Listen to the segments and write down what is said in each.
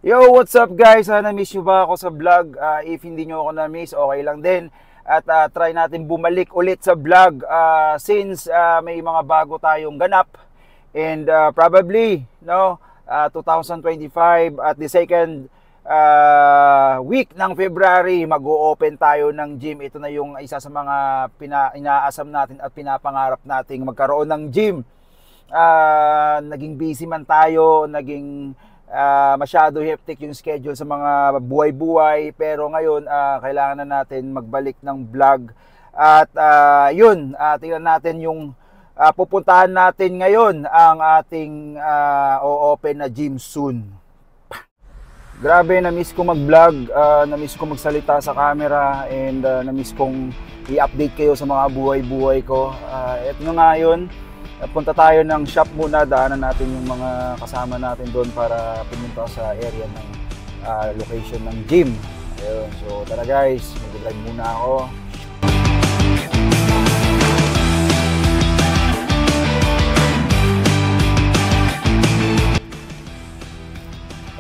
Yo, what's up guys? Na-miss nyo ba ako sa vlog? If hindi nyo ako na-miss, okay lang din. At try natin bumalik ulit sa vlog since may mga bago tayong ganap. And probably, 2025 at the second week ng February, mag-o-open tayo ng gym. Ito na yung isa sa mga inaasam natin at pinapangarap nating magkaroon ng gym. Naging busy man tayo, naging masyado hectic yung schedule sa mga buhay-buhay, pero ngayon kailangan na natin magbalik ng vlog at tingnan natin yung pupuntahan natin ngayon ang ating o-open na gym soon. Grabe, na-miss ko mag-vlog, na-miss ko magsalita sa camera, and na-miss kong i-update kayo sa mga buhay-buhay ko. Ito na nga yun. Punta tayo ng shop muna, daanan natin yung mga kasama natin doon para pumunta sa area ng location ng gym. Ayun, so tara guys, mag-vlog muna ako.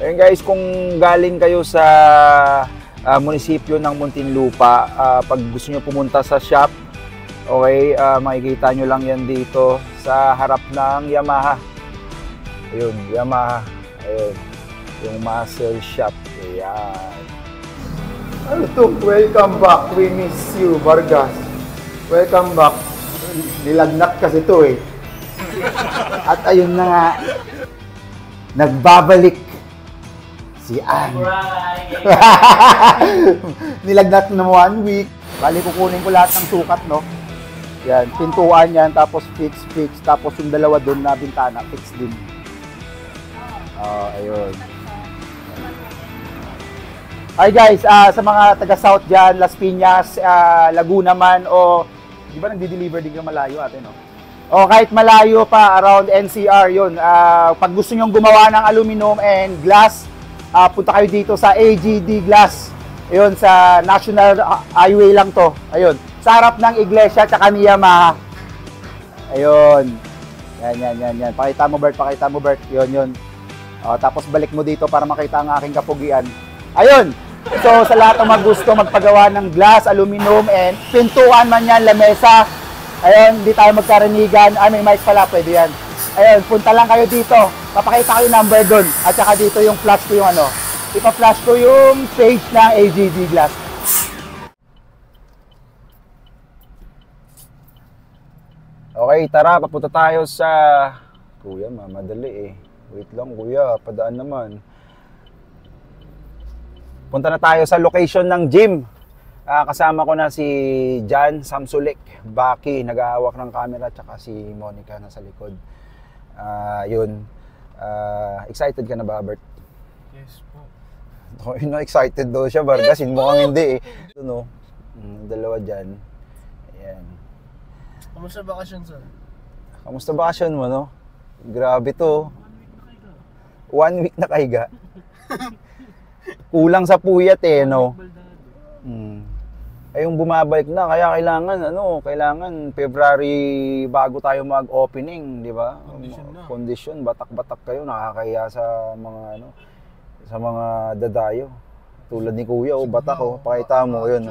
Ayun guys, kung galing kayo sa munisipyo ng Muntinlupa, pag gusto nyo pumunta sa shop, okay, makikita nyo lang yan dito sa harap ng Yamaha. Ayun, Yamaha. Ayun, yung muscle shop. Ayan. Ano to? Welcome back. We miss you, Vargas. Welcome back. Nilagnat kasi to eh. At ayun na nga, nagbabalik si Ann. Nilagnat na 1 week. Bali, kukunin ko lahat ng sukat, no? Yan, pintuan yan, tapos fix, tapos yung dalawa doon na bintana, fix din. Ayun. Hi guys, sa mga taga-south dyan, Las Piñas, Laguna man, o di ba nagdi-deliver din yung malayo ate, no? O kahit malayo pa, around NCR, yun. Pag gusto nyong gumawa ng aluminum and glass, punta kayo dito sa AGD Glass. Ayun, sa National Highway lang to. Ayun. Sa harap ng iglesia tsaka ni Yamaha. Ayun. Yan. Pakita mo, Bert. Yun. Tapos balik mo dito para makita ang aking kapugian. Ayun. So, sa lahat ng gusto magpagawa ng glass, aluminum, and pintuan man yan, lamesa. Ayun, hindi tayo magkaranigan. May mic pala, pwede yan. Ayun, punta lang kayo dito. Papakita ko yung number doon. At saka dito yung flash ko yung ipa-flash ko yung page ng AGD Glass. Okay, tara, papunta tayo sa... Kuya, madali eh. Wait lang, kuya, padaan naman. Punta na tayo sa location ng gym. Kasama ko na si Jan Samsulek, Baki, nag-aawak ng camera, tsaka si Monica nasa likod. Yun. Excited ka na ba, Bert? Yes po. Excited daw siya, Vargas. Mukhang hindi eh. Ito, no? Dalawa dyan. Ayan. Kamusta bakasyon, sir? Kamusta bakasyon mo, no? Grabe to. 1 week na kaiga. Kulang sa puyat eh, no? Ay, yung bumabalik na, kaya kailangan February bago tayo mag-opening, di ba? Condition, batak-batak kayo, nakakaya sa mga dadayo. Tulad ni Kuya, batak pakita mo, yun.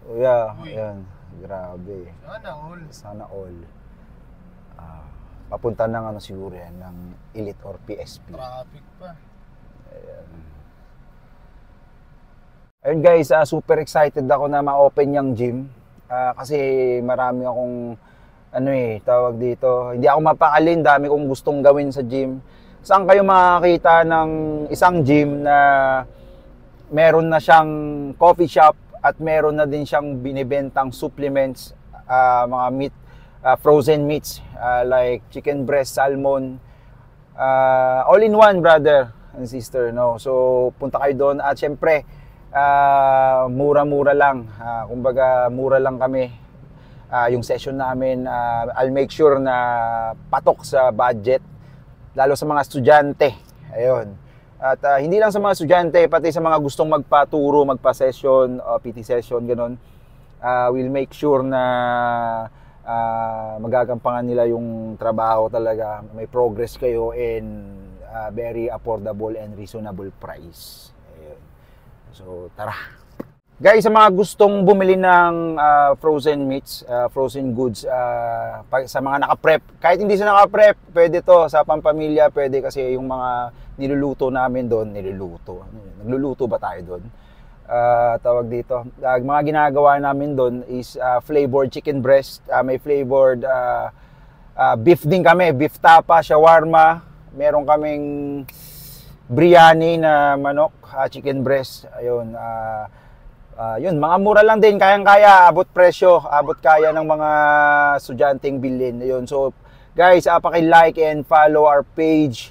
Kuya, ayan. Grabe. Sana all. Papunta ng siguro yan, ng Elite or PSP. Traffic pa. Ayun guys, super excited ako na ma-open yung gym. Kasi marami akong tawag dito. Hindi ako mapakalin, dami kong gustong gawin sa gym. Saan kayo makakita ng isang gym na meron na siyang coffee shop at meron na din siyang binibentang supplements, mga meat, frozen meats like chicken breast, salmon, all in one, brother and sister, no? So punta kayo doon at syempre mura-mura lang, kumbaga mura lang kami. Yung session namin, I'll make sure na patok sa budget, lalo sa mga estudyante. Ayun. At hindi lang sa mga estudyante, pati sa mga gustong magpaturo, magpa-session, PT session, ganun. We'll make sure na magagampangan nila yung trabaho talaga. May progress kayo and very affordable and reasonable price. Ayun. So, tara. Guys, sa mga gustong bumili ng frozen meats, frozen goods, sa mga naka-prep, kahit hindi sa naka-prep, pwede to sa pampamilya, pwede kasi yung mga niluluto namin doon, nagluluto ba tayo doon? Tawag dito, mga ginagawa namin doon is flavored chicken breast, may flavored beef din kami, beef tapa, shawarma, meron kaming biryani na manok, chicken breast, ayun, yun, mga mura lang din, kayang-kaya, abot presyo, abot kaya ng mga estudyanteng bilhin. Yun. So, guys, paki-like and follow our page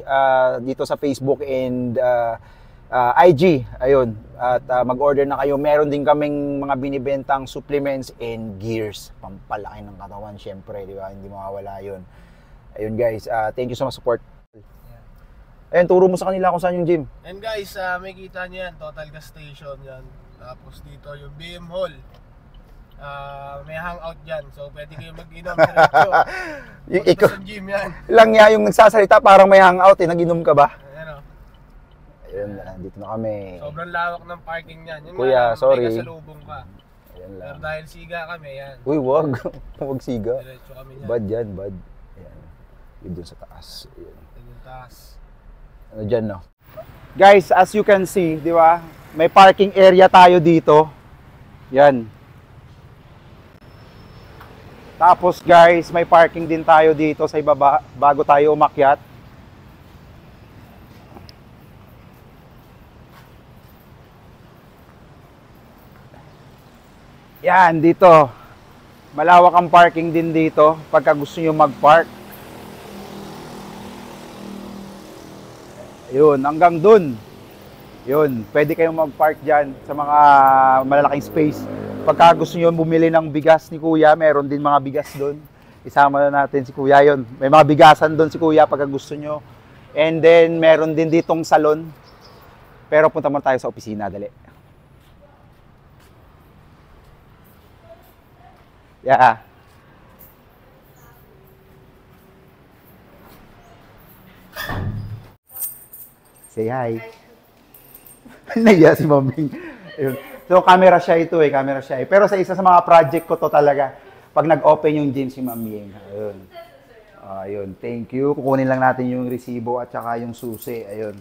dito sa Facebook and IG. Ayun. At mag-order na kayo. Meron din kaming mga binibentang supplements and gears. Pampalaki ng katawan, syempre, di ba? Hindi mawawala yun. Ayun, guys. Thank you so much support. Ayun, turo mo sa kanila kung saan yung gym. And guys, may kita nyo yan, Total Gas Station yan. Tapos dito yung BM Hall. May hangout dyan. So pwede kayo mag-inom diretso. Ikaw sa gym yan. Lang niya yung nagsasalita parang may hangout Nag-inom ka ba? Ano? Ayun, dito na kami. Sobrang lawak ng parking niyan. Yun Kuya, sorry. May kasalubong ka. Ayan lang. Pero dahil siga kami, yan. Uy, wag. Wag siga. Diretso kami yan. Bad yan, bad. Ayan. Yun dun sa taas. Ayan. Yung taas. Ano dyan, no? Guys, as you can see, di ba? May parking area tayo dito. Yan. Tapos guys, may parking din tayo dito sa ibaba bago tayo umakyat. Yan, dito. Malawak ang parking din dito pagka gusto nyo mag-park. Yun, hanggang dun. Yun, pwede kayong mag-park dyan sa mga malalaking space. Pagka gusto nyo bumili ng bigas ni Kuya, meron din mga bigas doon. Isama na natin si Kuya yun. May mga bigasan doon si Kuya pagka gusto nyo. And then, meron din ditong salon. Pero punta muna tayo sa opisina, dali. Yeah. Say hi. Naiya si Maming. So, camera shy ito camera shy. Pero sa isa sa mga project ko to talaga, pag nag-open yung gym si Maming. Ayun. Ayun, thank you. Kukunin lang natin yung resibo at saka yung susi. Ayun.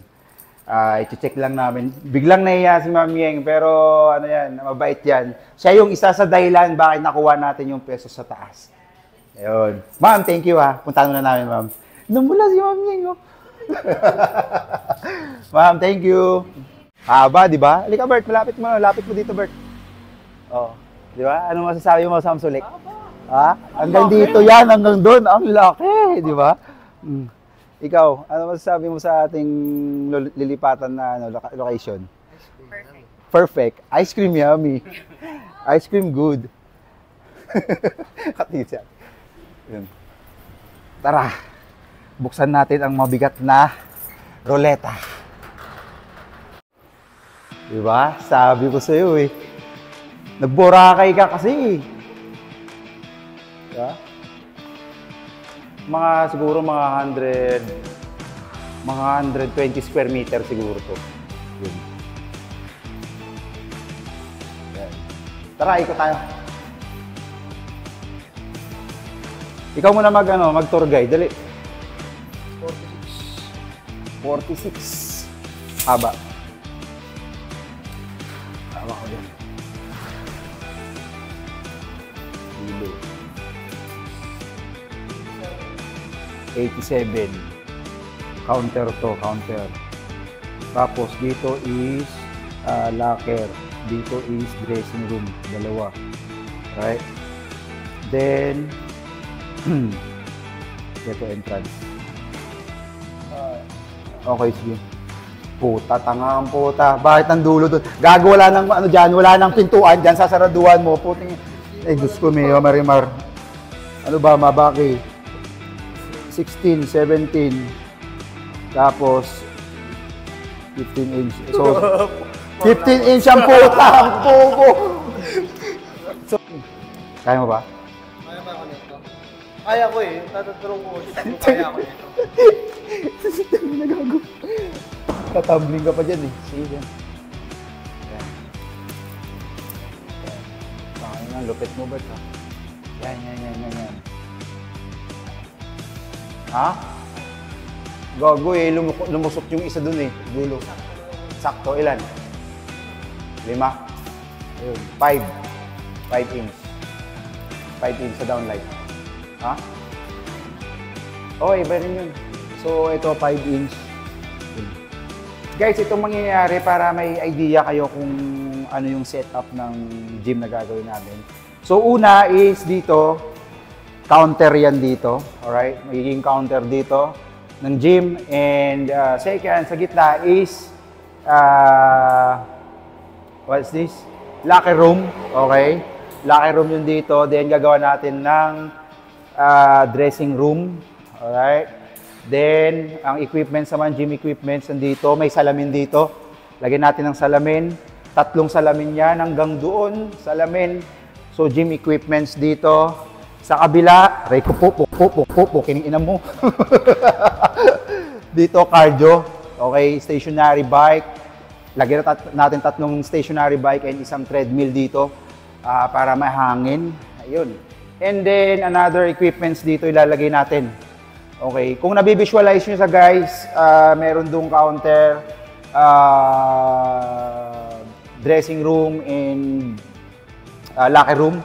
I-check lang namin. Biglang naiya si Maming, pero ano yan, mabait yan. Siya yung isa sa dahilan bakit nakuha natin yung peso sa taas. Ayun. Ma'am, thank you Puntahan na namin, ma'am. Namula si Maming, oh. Ma'am, thank you. Haba, di ba? Halika, Bert, malapit mo dito, Bert. Oh, di ba? Ano masasabi mo, Samsulik? Ha? Hanggang dito yan, hanggang doon. Ang laki, di ba? Ikaw, ano masasabi mo sa ating lilipatan na location? Perfect. Perfect. Ice cream yummy. Ice cream good. Katisa. Yun. Tara. Buksan natin ang mabigat na roleta. Diba? Sabi ko sa'yo Nagborakay ka kasi Diba? Siguro mga 120 square meter siguro to. Yun. Yan. Tara, ikot tayo. Ikaw muna mag-tour guide. Dali. 46. Haba. Tama ko yan. Kilo. 87. Counter to, counter. Tapos dito is locker. Dito is dressing room. Dalawa. Right? Then, dito entrance. Okay, sige. Puta, tanga ang puta. Bakit ang dulo doon? Gago, wala nang dyan, wala nang pintuan dyan, sasaraduhan mo. Puting, Diyos ko, Mayo Marimar. Ano ba, Mabaki? 16, 17. Tapos, 15 inch. So, 15 inch ang puta, ang pupo. So, kaya mo ba? Kaya ba ako nito? Kaya ko Tatatulong ko. Kaya ko nito. Ano na gago? Tatumbling ka pa dyan eh. See, yan. Yan. Yan. Lupit mo ba ito? Yan. Ha? Gago eh, lumusot yung isa dun eh. Dulo. Sakto, ilan? 5. Ayun, 5 inch. 5 inch sa downlight. Ha? Oh, iba rin yun. So, ito 5 inch. Guys, itong mangyayari para may idea kayo kung ano yung setup ng gym na gagawin namin. So, una is dito, counter yan dito. Alright? Magiging counter dito ng gym. And second, sa gitna is, what's this? Locker room. Okay? Locker room yun dito. Then, gagawa natin ng dressing room. Alright? Then, ang equipments naman, gym equipments nandito. May salamin dito. Lagyan natin ng salamin. 3 salamin yan hanggang doon. Salamin. So, gym equipments dito. Sa kabila, kiningina mo. Dito, cardio. Okay, stationary bike. Lagyan natin 3 stationary bike and isang treadmill dito para mahangin. Ayun. And then, another equipments dito ilalagay natin. Okay, kung nabivisualize nyo sa guys, meron doong counter, dressing room, and locker room,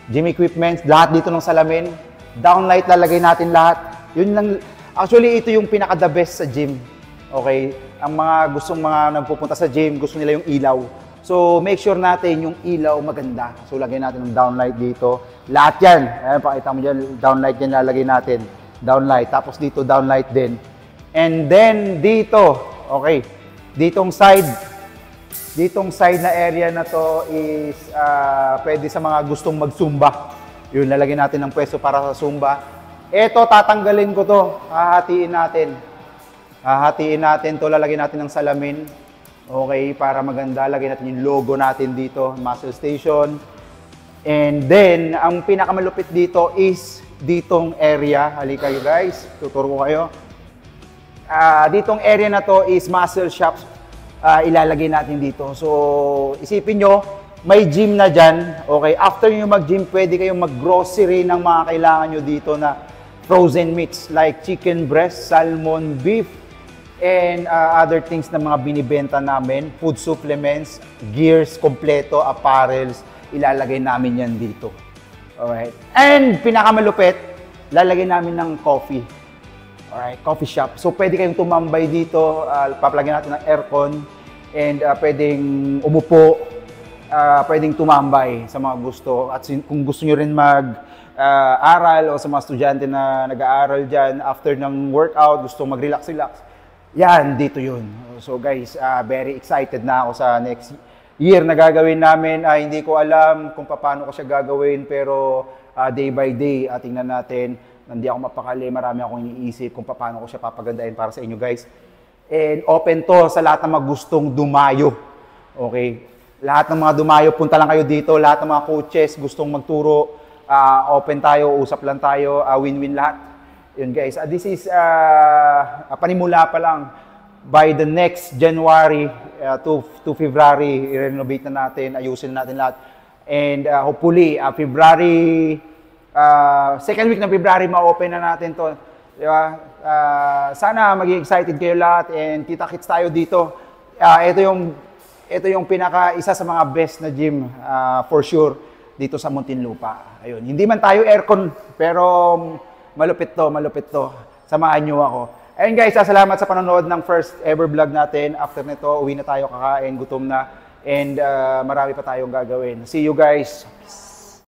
gym equipments, lahat dito ng salamin. Downlight lalagay natin lahat. Yun lang, actually ito yung pinaka-the best sa gym. Okay, ang mga nagpupunta sa gym, gusto nila yung ilaw. So, make sure natin yung ilaw maganda. So, lagay natin ng downlight dito. Lahat yan. Ayan, pakita mo dyan, downlight yan lalagay natin. Downlight. Tapos dito, downlight din. And then, dito, okay, ditong side na area na to is pwede sa mga gustong mag-zumba. Yun, lalagyan natin ng pwesto para sa zumba. Ito, tatanggalin ko to. Hahatiin natin to, lalagyan natin ng salamin. Okay, para maganda. Lagyan natin yung logo natin dito, Muscle Station. And then, ang pinakamalupit dito is ditong area. Halika kayo guys, tuturo ko kayo. Ditong area na to is muscle shops. Ilalagay natin dito. So, isipin nyo, may gym na dyan. Okay, after nyo mag-gym, pwede kayong mag-grocery ng mga kailangan nyo dito na frozen meats like chicken breast, salmon, beef, and other things na mga binibenta namin. Food supplements, gears, kompleto, apparels, ilalagay namin yan dito. Alright. And pinakamalupit, lalagay namin ng coffee. Alright, coffee shop. So pwede kayong tumambay dito, papalagyan natin ng aircon, and pwedeng umupo, pwedeng tumambay sa mga gusto. At kung gusto nyo rin mag-aral o sa mga estudyante na nag-aaral dyan, after ng workout, gusto mag-relax-relax, yan, dito yun. So guys, very excited na ako sa next year na gagawin namin. Hindi ko alam kung paano ko siya gagawin, pero day by day, tingnan natin. Hindi ako mapakali, marami akong iniisip kung paano ko siya papagandahin para sa inyo guys. And open to sa lahat ng mga gustong dumayo. Okay? Lahat ng mga dumayo, punta lang kayo dito. Lahat ng mga coaches gustong magturo, open tayo, usap lang tayo, win-win lahat. Yun guys, this is panimula pa lang. By the next January to February, i-renovate na natin, ayusin na natin lahat. And hopefully, February, second week ng February, ma-open na natin to. Diba? Sana maging excited kayo lahat and kita-kits tayo dito. Ito yung isa sa mga best na gym, for sure, dito sa Muntinlupa. Ayun. Hindi man tayo aircon, pero malupit to. Samahan nyo ako. Ayun guys, salamat sa panonood ng first ever vlog natin. After nito, uwi na tayo, kakain, gutom na. And marami pa tayong gagawin. See you guys.